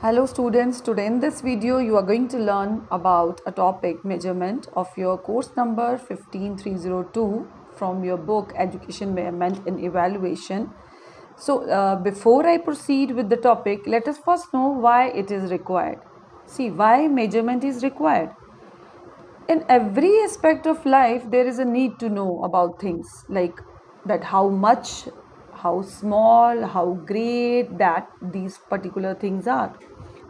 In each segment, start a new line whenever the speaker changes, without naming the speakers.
Hello students, today in this video you are going to learn about a topic measurement of your course number 15302 from your book Education Measurement and Evaluation. So before I proceed with the topic, let us first know why it is required. See, why measurement is required. In every aspect of life there is a need to know about things like that how much, how small, how great that these particular things are.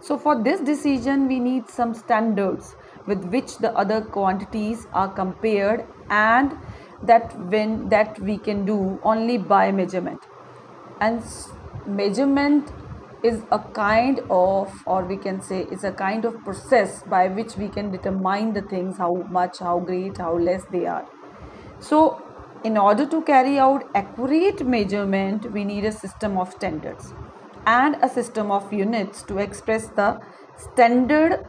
So for this decision we need some standards with which the other quantities are compared, and that we can do only by measurement. And measurement is a kind of, or we can say is a kind of process by which we can determine the things, how much, how great, how less they are. So in order to carry out accurate measurement we need a system of standards and a system of units to express the standard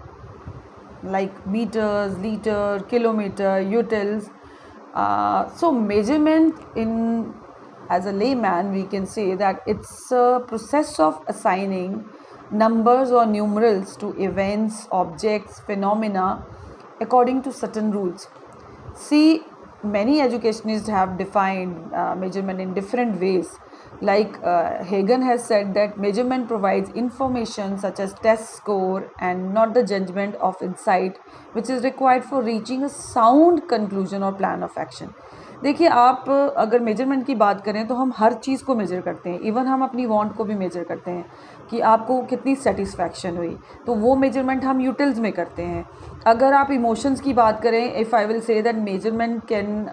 like meters, liter, kilometer, utils. So measurement, in as a layman we can say that it's a process of assigning numbers or numerals to events, objects, phenomena according to certain rules. See, many educationists have defined measurement in different ways. Like Hagen has said that measurement provides information such as test score and not the judgment of insight which is required for reaching a sound conclusion or plan of action. देखिए, आप अगर measurement की बात करें तो हम हर चीज़ को major करते हैं, इवन हम अपनी वांट को भी मेजर करते हैं कि आपको कितनी सेटिस्फैक्शन हुई, तो वो मेजरमेंट हम यूटिल्स में करते हैं. अगर आप इमोशंस की बात करें, if I will say that measurement can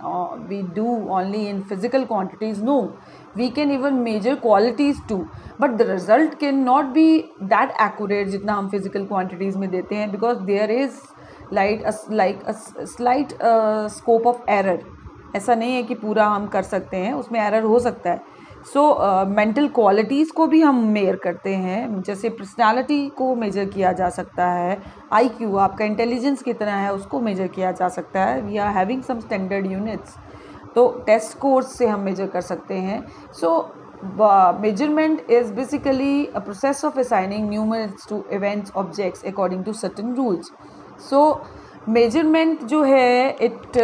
we do only in physical quantities, no, we can even measure qualities too, but the result can not be that accurate जितना हम फिजिकल क्वांटिटीज़ में देते हैं, because there is like a slight scope of error. ऐसा नहीं है कि पूरा हम कर सकते हैं, उसमें एरर हो सकता है. सो मेंटल क्वालिटीज़ को भी हम मेजर करते हैं, जैसे पर्सनालिटी को मेजर किया जा सकता है, आईक्यू आपका इंटेलिजेंस कितना है उसको मेजर किया जा सकता है. We are having some standard units, तो टेस्ट कोर्स से हम मेजर कर सकते हैं. सो measurement is basically a process of assigning numerals to events, objects according to certain rules. So measurement जो है it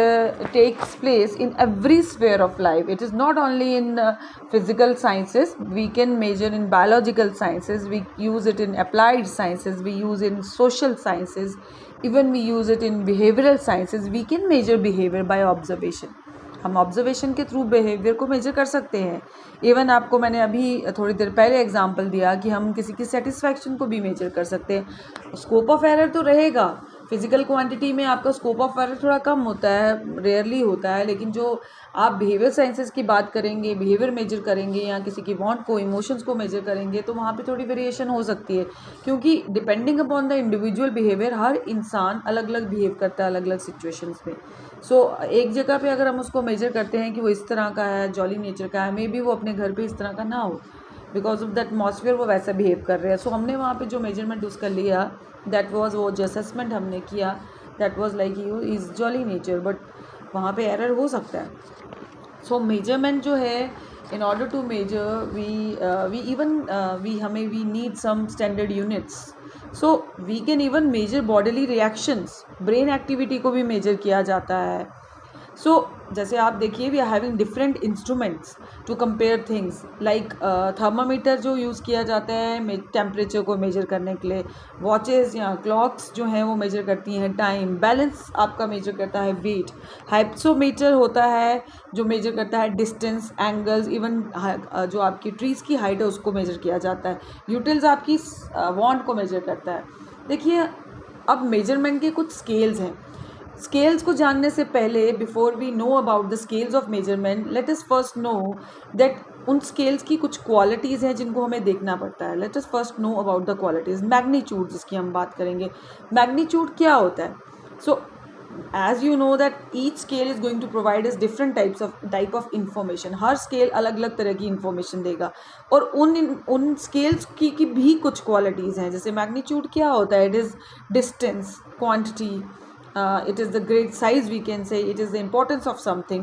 takes place in every sphere of life. It is not only in physical sciences. We can measure in biological sciences, we use it in applied sciences, we use in social sciences, even we use it in behavioral sciences. We can measure behavior by observation. हम observation के through behaviour को major कर सकते हैं. Even आपको मैंने अभी थोड़ी देर पहले एग्जांपल दिया कि हम किसी की सेटिस्फैक्शन को भी मेजर कर सकते हैं. स्कोप ऑफ एरर तो रहेगा, फिजिकल क्वांटिटी में आपका स्कोप ऑफ एरर थोड़ा कम होता है, रेयरली होता है, लेकिन जो आप बिहेवियर साइंसेस की बात करेंगे, बिहेवियर मेजर करेंगे या किसी की वांट को, इमोशंस को मेजर करेंगे, तो वहाँ पे थोड़ी वेरिएशन हो सकती है, क्योंकि depending upon the individual behaviour हर इंसान अलग अलग बिहेव करता है अलग अलग सिचुएशंस में. सो एक जगह पे अगर हम उसको मेजर करते हैं कि वो इस तरह का है, जॉली नेचर का है, मे बी वो अपने घर पे इस तरह का ना हो, बिकॉज ऑफ द एटमॉस्फेयर वो वैसा बिहेव कर रहे हैं. सो हमने वहाँ पे जो मेजरमेंट उसका लिया, दैट वाज वो जो असेसमेंट हमने किया, that was like you is jolly nature, but वहाँ पे एरर हो सकता है. सो मेजरमेंट जो है, in order to measure we need some standard units. So we can even measure bodily reactions, brain activity को भी measure किया जाता है. सो जैसे आप देखिए, we are having different instruments to compare things, like thermometer जो यूज़ किया जाता है टेम्परेचर को मेजर करने के लिए, वॉचेस या क्लॉक्स जो हैं वो मेजर करती हैं टाइम, बैलेंस आपका मेजर करता है वेट, हाइप्सोमीटर होता है जो मेजर करता है डिस्टेंस, एंगल्स, इवन जो आपकी ट्रीज़ की हाइट है उसको मेजर किया जाता है, यूटिल्स आपकी वांट को मेजर करता है. देखिए, अब मेजरमेंट के कुछ स्केल्स हैं. स्केल्स को जानने से पहले, before we know about the scales of measurement, let us first know that उन स्केल्स की कुछ क्वालिटीज़ हैं जिनको हमें देखना पड़ता है. Let us first know about the qualities. Magnitude जिसकी हम बात करेंगे, मैग्नीट्यूड क्या होता है? So as you know that each scale is going to provide is different type of information. हर स्केल अलग अलग तरह की इंफॉर्मेशन देगा, और उन स्केल्स की भी कुछ क्वालिटीज़ हैं. जैसे मैग्नीट्यूड क्या होता है? It is distance, quantity, it is the great size, we can say it is the importance of something.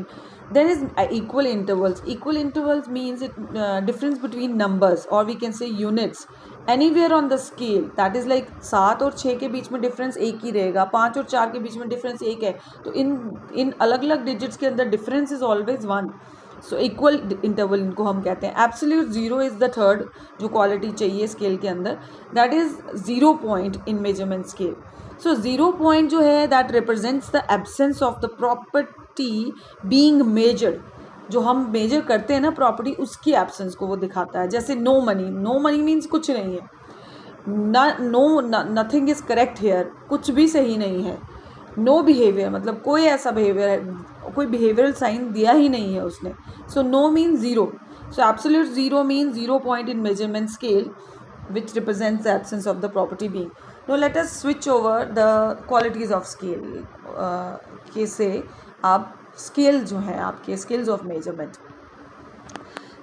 Then is equal intervals. Equal intervals means it difference between numbers, or we can say units. Anywhere on the scale, that is like 7 और 6 के बीच में difference एक ही रहेगा, 5 और 4 के बीच में difference एक है, तो इन अलग अलग डिजिट्स के अंदर difference is always 1. So equal interval इनको हम कहते हैं. Absolute zero is the third जो क्वालिटी चाहिए स्केल के अंदर, that is 0 point in measurement scale. So 0 point जो है that represents the absence of the property being measured. जो हम मेजर करते हैं ना प्रॉपर्टी, उसकी एब्सेंस को वो दिखाता है. जैसे no money, no money means कुछ नहीं है, नथिंग इज करेक्ट हेयर, कुछ भी सही नहीं है. नो बिहेवियर मतलब कोई ऐसा बिहेवियर है, कोई बिहेवियरल साइन दिया ही नहीं है उसने. So no means zero. So absolute zero means 0 point in measurement scale which represents the absence of the property being. Now let us switch over the qualities of scale. कैसे आप scale जो है आपके scales of measurement,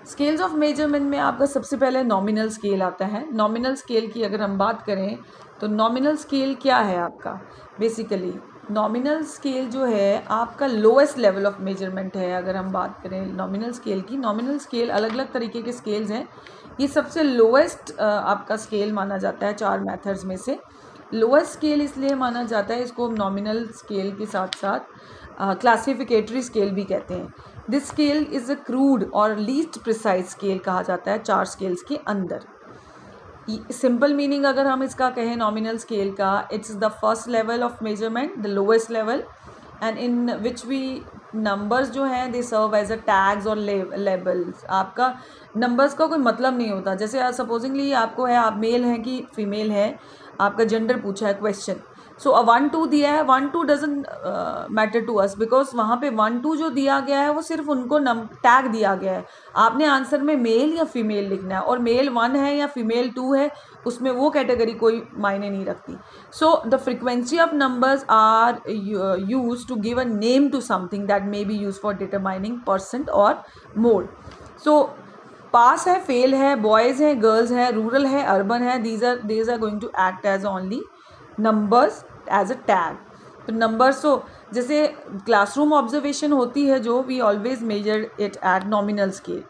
scales of measurement में आपका सबसे पहले nominal scale आता है. नॉमिनल स्केल की अगर हम बात करें तो नॉमिनल स्केल क्या है आपका, बेसिकली नॉमिनल स्केल जो है आपका लोएस्ट लेवल ऑफ मेजरमेंट है. अगर हम बात करें नॉमिनल स्केल की, नॉमिनल स्केल अलग अलग तरीके के स्केल्स हैं, ये सबसे लोएस्ट आपका स्केल माना जाता है 4 मेथड्स में से. लोएस्ट स्केल इसलिए माना जाता है, इसको नॉमिनल स्केल के साथ साथ क्लासिफिकेटरी स्केल भी कहते हैं. This scale is a crude और लीस्ट प्रिसाइज स्केल कहा जाता है 4 स्केल्स के अंदर. सिंपल मीनिंग अगर हम इसका कहें नॉमिनल स्केल का, it's the first level of measurement, the lowest level, and in which we numbers जो हैं they serve as a tags और लेबल्स. आपका नंबर्स का कोई मतलब नहीं होता. जैसे सपोजिंगली आपको है, आप मेल हैं कि फीमेल है, आपका जेंडर पूछा है क्वेश्चन, सो 1 2 दिया है, 1 2 doesn't matter to us, because वहाँ पे 1 2 जो दिया गया है वो सिर्फ उनको टैग दिया गया है. आपने आंसर में मेल या फीमेल लिखना है, और मेल 1 है या फीमेल 2 है, उसमें वो कैटेगरी कोई मायने नहीं रखती. So the frequency of numbers are use to give a name to something that may be use for determining percent और मोड. सो पास है, फेल है, बॉयज़ हैं, गर्ल्स हैं, रूरल है, अर्बन है, these are going to act as only numbers as a tag. तो numbers, तो जैसे क्लासरूम ऑब्जर्वेशन होती है जो, we always measure it at nominal scale,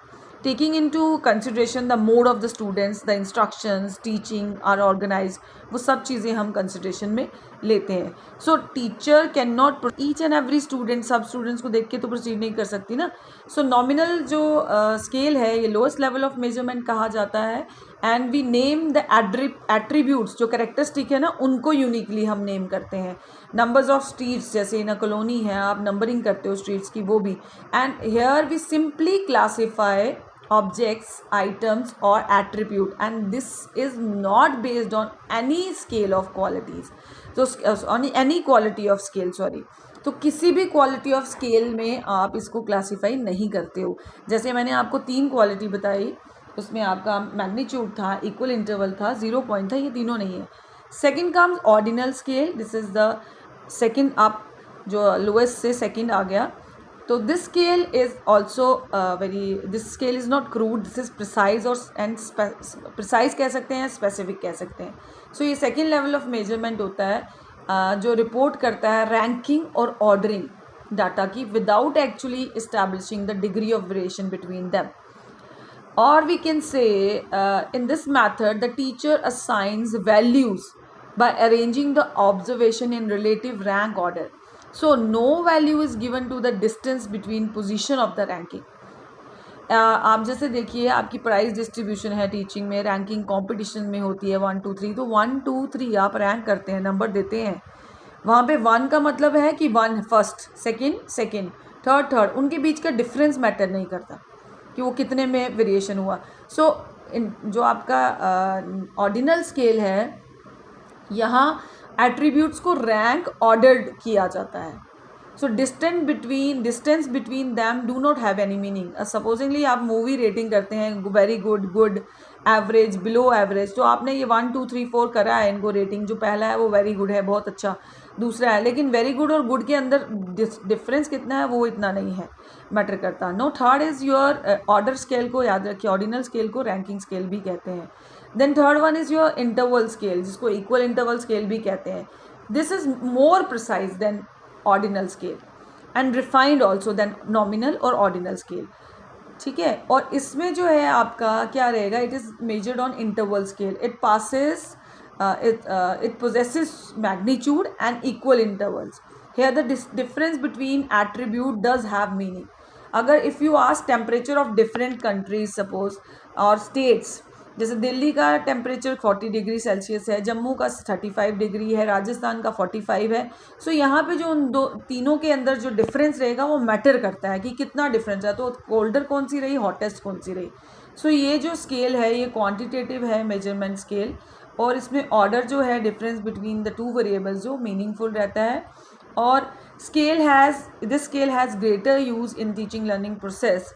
taking into consideration the mode of the students, the instructions, teaching are organise, वो सब चीज़ें हम कंसिडरेशन में लेते हैं. So teacher can not each and every student, सब स्टूडेंट्स को देख के तो प्रोसीड नहीं कर सकती ना. सो नॉमिनल जो स्केल है ये लोएस्ट लेवल ऑफ मेजरमेंट कहा जाता है. And we name the attributes, जो कैरेक्टरिस्टिक है ना, उनको यूनिकली हम नेम करते हैं. नंबर्स ऑफ स्ट्रीट्स, जैसे इन अ कॉलोनी है, आप नंबरिंग करते हो स्ट्रीट्स की, वो भी. And here we simply classify objects, items or attribute, and this is not based on any scale of qualities. So on any quality of scale, sorry, तो किसी भी क्वालिटी ऑफ स्केल में आप इसको क्लासीफाई नहीं करते हो. जैसे मैंने आपको 3 क्वालिटी बताई, उसमें आपका मैग्नीट्यूड था, इक्वल इंटरवल था, 0 पॉइंट था, ये तीनों नहीं है. Second comes ordinal scale, this is the second, आप जो लोएस्ट से सेकेंड आ गया. तो this scale is also this scale is not crude, this is precise और एंड प्रिसाइज कह सकते हैं, स्पेसिफिक कह सकते हैं. सो ये सेकेंड लेवल ऑफ मेजरमेंट होता है जो रिपोर्ट करता है रैंकिंग और ऑर्डरिंग डाटा की without actually establishing the degree of variation between them. Or we can say in this method the teacher assigns values by arranging the observation in relative rank order. So no value is given to the distance between position of the ranking. आप जैसे देखिए आपकी price distribution है teaching में, ranking competition में होती है 1 2 3, तो 1 2 3 आप रैंक करते हैं, नंबर देते हैं. वहाँ पे 1 का मतलब है कि 1 फर्स्ट, सेकेंड, थर्ड, उनके बीच का डिफरेंस मैटर नहीं करता कि वो कितने में वेरिएशन हुआ. सो जो आपका ऑर्डिनल स्केल है, यहाँ एट्रीब्यूट्स को रैंक ऑर्डर्ड किया जाता है. So distance between them do not have any meaning. Supposedly आप मूवी रेटिंग करते हैं, very good, average, below average, तो आपने ये 1 2 3 4 करा है इनको रेटिंग. जो पहला है वो वेरी गुड है, बहुत अच्छा, दूसरा है, लेकिन वेरी गुड और गुड के अंदर डिफरेंस कितना है वो इतना नहीं है, मैटर करता. No, third is your order scale को याद रखिए, ऑर्डिनल स्केल को रैंकिंग स्केल भी कहते हैं. Then third one is your interval scale, जिसको इक्वल इंटरवल स्केल भी कहते हैं. This is more precise than ordinal scale and refined also than nominal or ordinal scale. ठीक है। और इसमें जो है आपका क्या रहेगा, it is measured on interval scale, it passes it possesses magnitude and equal intervals. Here the difference between attribute does have meaning. अगर if you ask temperature of different countries suppose or states, जैसे दिल्ली का temperature 40 degree Celsius है, जम्मू का 35 degree है, राजस्थान का 45 है, सो यहाँ पे जो उन दो तीनों के अंदर जो डिफरेंस रहेगा वो मैटर करता है कि कितना डिफरेंस है, तो कोल्डर कौन सी रही, हॉटेस्ट कौन सी रही। सो ये जो स्केल है ये क्वांटिटेटिव है मेजरमेंट स्केल, और इसमें ऑर्डर जो है difference between the two variables जो मीनिंगफुल रहता है। और this scale has greater use in teaching learning process,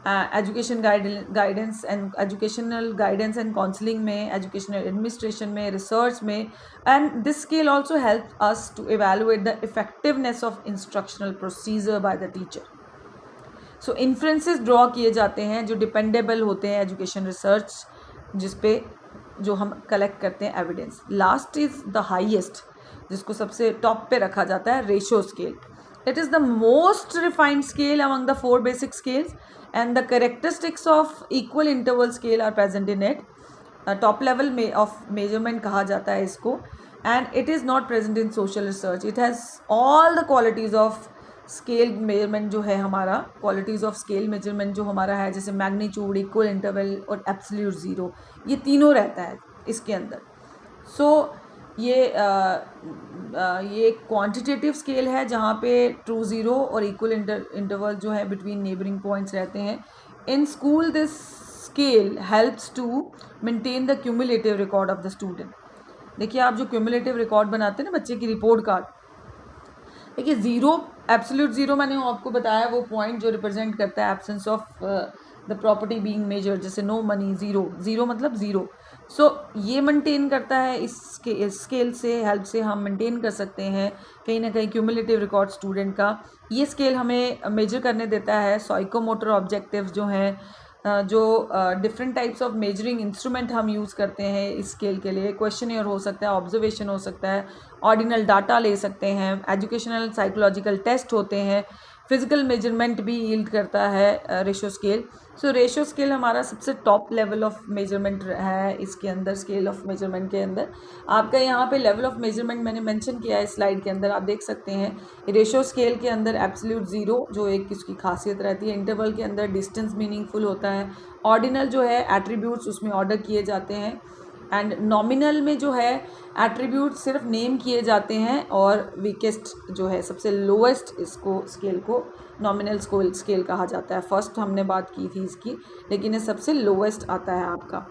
education guidance educational guidance and counselling में, एजुकेशनल एडमिनिस्ट्रेशन में, रिसर्च में। And this scale also help us to evaluate the effectiveness of instructional procedure by the teacher. So inferences draw किए जाते हैं जो dependable होते हैं education research जिस पे जो हम कलेक्ट करते हैं evidence. Last is the highest, जिसको सबसे टॉप पे रखा जाता है, ratio scale. It is the most refined scale among the 4 basic scales and the characteristics of equal interval scale are present in it. Top level में of measurement कहा जाता है इसको, and it is not present in social research. It has all the qualities of scale measurement जो है हमारा, qualities of scale measurement जो हमारा है, जैसे मैग्नीट्यूड, इक्वल इंटरवल और एब्सोल्यूट ज़ीरो, ये तीनों रहता है इसके अंदर। सो ये क्वांटिटेटिव स्केल है जहाँ पे ट्रू ज़ीरो और इक्वल इंटरवल जो है बिटवीन नेबरिंग पॉइंट्स रहते हैं। In school this scale helps to maintain the cumulative record of the student. देखिए आप जो क्यूमुलेटिव रिकॉर्ड बनाते हैं ना बच्चे की रिपोर्ट कार्ड, देखिए ज़ीरो, एब्सोल्यूट ज़ीरो मैंने आपको बताया वो पॉइंट जो रिप्रेजेंट करता है absence of the property being measured, जैसे नो मनी, ज़ीरो, ज़ीरो मतलब ज़ीरो। सो ये मेंटेन करता है, इस स्केल से हेल्प से हम मेंटेन कर सकते हैं कहीं ना कहीं क्यूमुलेटिव रिकॉर्ड स्टूडेंट का। ये स्केल हमें मेजर करने देता है साइकोमोटर ऑब्जेक्टिव्स जो हैं, जो different types of measuring instrument हम यूज़ करते हैं इस स्केल के लिए। क्वेश्चनियर हो सकता है, ऑब्जर्वेशन हो सकता है, ऑर्डिनल डाटा ले सकते हैं, एजुकेशनल साइकोलॉजिकल टेस्ट होते हैं, फिजिकल मेजरमेंट भी यील्ड करता है रेशो स्केल। सो रेशो स्केल हमारा सबसे टॉप लेवल ऑफ मेजरमेंट है इसके अंदर, स्केल ऑफ मेजरमेंट के अंदर। आपका यहाँ पे लेवल ऑफ मेजरमेंट मैंने मेंशन किया है स्लाइड के अंदर, आप देख सकते हैं। रेशो स्केल के अंदर एब्सोल्यूट ज़ीरो जो एक इसकी खासियत रहती है, इंटरवल के अंदर डिस्टेंस मीनिंगफुल होता है, ऑर्डिनल जो है एट्रीब्यूट्स उसमें ऑर्डर किए जाते हैं, एंड नॉमिनल में जो है एट्रीब्यूट सिर्फ नेम किए जाते हैं, और वीकेस्ट जो है सबसे लोएस्ट इसको स्केल को नॉमिनल स्केल कहा जाता है। फर्स्ट हमने बात की थी इसकी, लेकिन ये सबसे लोएस्ट आता है आपका।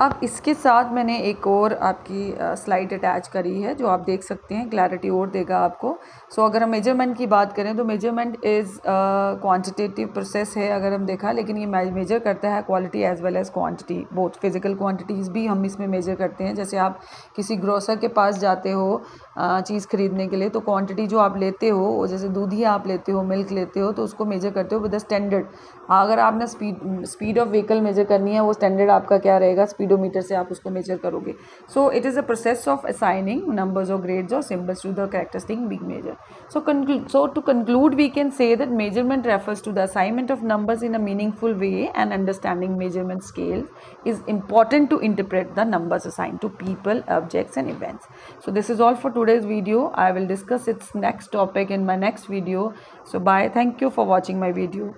अब इसके साथ मैंने एक और आपकी स्लाइड अटैच करी है जो आप देख सकते हैं, क्लैरिटी और देगा आपको। सो अगर हम मेजरमेंट की बात करें तो मेजरमेंट इज़ क्वांटिटेटिव प्रोसेस है अगर हम देखा, लेकिन ये मेजर करता है quality as well as quantity, both physical quantities भी हम इसमें मेजर करते हैं। जैसे आप किसी ग्रोसर के पास जाते हो चीज़ ख़रीदने के लिए, तो क्वांटिटी जो आप लेते हो वो, जैसे दूध ही आप लेते हो, मिल्क लेते हो, तो उसको मेजर करते हो विद द स्टैंडर्ड। अगर आपने स्पीड ऑफ व्हीकल मेजर करनी है, वो स्टैंडर्ड आपका क्या रहेगा, स्पीडोमीटर से आप उसको मेजर करोगे। So it is a process of assigning numbers और ग्रेड्स और symbols to the characteristic being measure. So to conclude, we can say that measurement refers to the assignment of numbers in a meaningful way, and understanding measurement scales is important to interpret the numbers assigned to people, objects and events. So this is all for today's video. I will discuss its next topic in my next video. So bye. Thank you for watching my video.